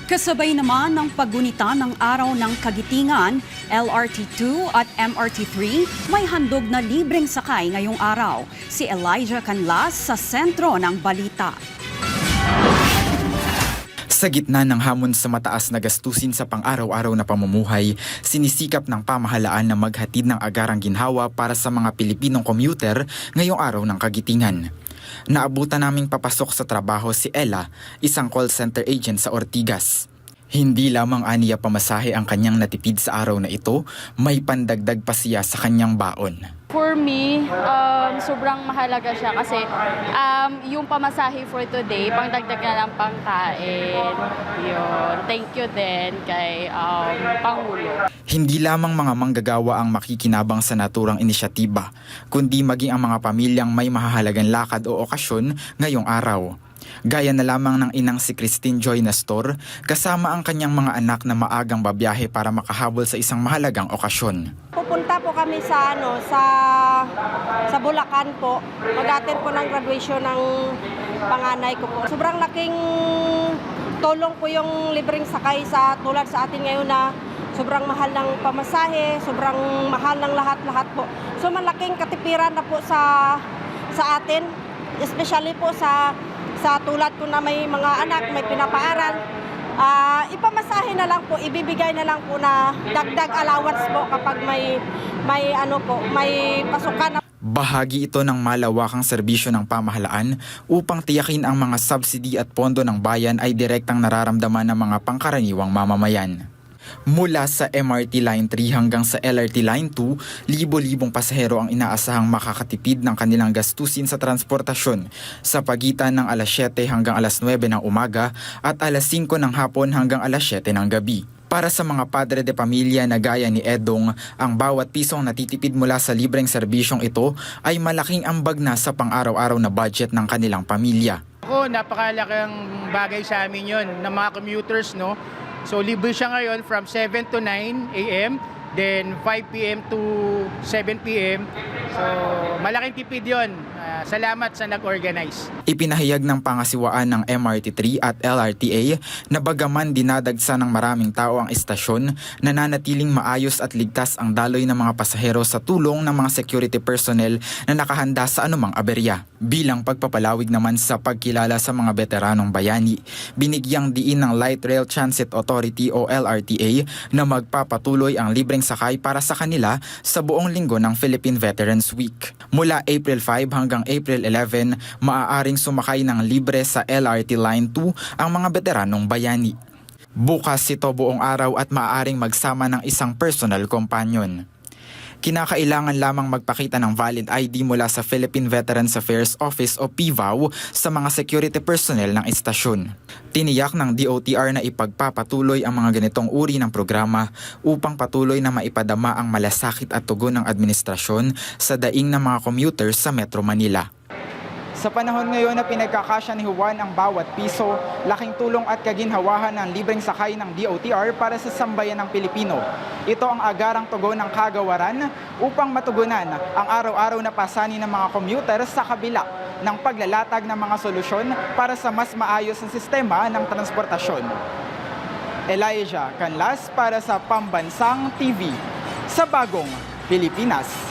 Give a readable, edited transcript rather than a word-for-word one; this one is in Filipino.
Kasabay naman ng paggunita ng Araw ng Kagitingan, LRT2 at MRT3 may handog na libreng sakay ngayong araw. Si Elijah Canlas sa sentro ng balita. Sa gitna ng hamon sa mataas na gastusin sa pang-araw-araw na pamumuhay, sinisikap ng pamahalaan na maghatid ng agarang ginhawa para sa mga Pilipinong commuter ngayong araw ng Kagitingan. Naabutan naming papasok sa trabaho si Ella, isang call center agent sa Ortigas. Hindi lamang aniya pamasahe ang kanyang natipid sa araw na ito, may pandagdag pa siya sa kanyang baon. For me, sobrang mahalaga siya kasi yung pamasahe for today, pangdagdag na lang pangkain. Yun. Thank you din kay Pangulo. Hindi lamang mga manggagawa ang makikinabang sa naturang inisyatiba, kundi maging ang mga pamilyang may mahahalagang lakad o okasyon ngayong araw. Gaya na lamang ng inang si Christine Joy Nestor, kasama ang kanyang mga anak na maagang babiyahe para makahabol sa isang mahalagang okasyon. Pupunta po kami sa Bulacan po. Mag-attend po ng graduation ng panganay ko po. Sobrang laking tulong po yung libreng sakay sa tulad sa atin ngayon na sobrang mahal ng pamasahe, sobrang mahal ng lahat-lahat po. So malaking katipiran na po sa atin, especially po sa tulad ko na may mga anak, may pinapaaral. Ipamasahe na lang po, ibibigay na lang po na dagdag allowance po kapag may pasukan na. Bahagi ito ng malawakang serbisyo ng pamahalaan upang tiyakin ang mga subsidy at pondo ng bayan ay direktang nararamdaman ng mga pangkaraniwang mamamayan. Mula sa MRT Line 3 hanggang sa LRT Line 2, libo-libong pasahero ang inaasahang makakatipid ng kanilang gastusin sa transportasyon sa pagitan ng alas 7 hanggang alas 9 ng umaga at alas 5 ng hapon hanggang alas 7 ng gabi. Para sa mga padre de pamilya na gaya ni Edong, ang bawat pisong natitipid mula sa libreng serbisyong ito ay malaking ambag na sa pang-araw-araw na budget ng kanilang pamilya. Napakalaking bagay sa amin yun ng mga commuters, no? So libre siya ngayon from 7 to 9 a.m. then 5 p.m. to 7 p.m. So malaking tipid yun. Salamat sa nag-organize. Ipinahayag ng pangasiwaan ng MRT3 at LRTA na bagaman dinadagsa ng maraming tao ang istasyon, nananatiling maayos at ligtas ang daloy ng mga pasahero sa tulong ng mga security personnel na nakahanda sa anumang aberya. Bilang pagpapalawig naman sa pagkilala sa mga veteranong bayani, binigyang diin ng Light Rail Transit Authority o LRTA na magpapatuloy ang libreng sakay para sa kanila sa buong linggo ng Philippine Veterans Week. Mula April 5 hanggang April 11, maaaring sumakay ng libre sa LRT Line 2 ang mga veteranong bayani. Bukas ito buong araw at maaaring magsama ng isang personal companion. Kinakailangan lamang magpakita ng valid ID mula sa Philippine Veterans Affairs Office o PVAO sa mga security personnel ng istasyon. Tiniyak ng DOTR na ipagpapatuloy ang mga ganitong uri ng programa upang patuloy na maipadama ang malasakit at tugon ng administrasyon sa daing ng mga commuters sa Metro Manila. Sa panahon ngayon na pinagkakasya ni Juan ang bawat piso, laking tulong at kaginhawahan ng libreng sakay ng DOTR para sa sambayan ng Pilipino. Ito ang agarang tugon ng kagawaran upang matugunan ang araw-araw na pasanin ng mga commuter sa kabila ng paglalatag ng mga solusyon para sa mas maayos na sistema ng transportasyon. Elijah Canlas para sa Pambansang TV sa Bagong Pilipinas.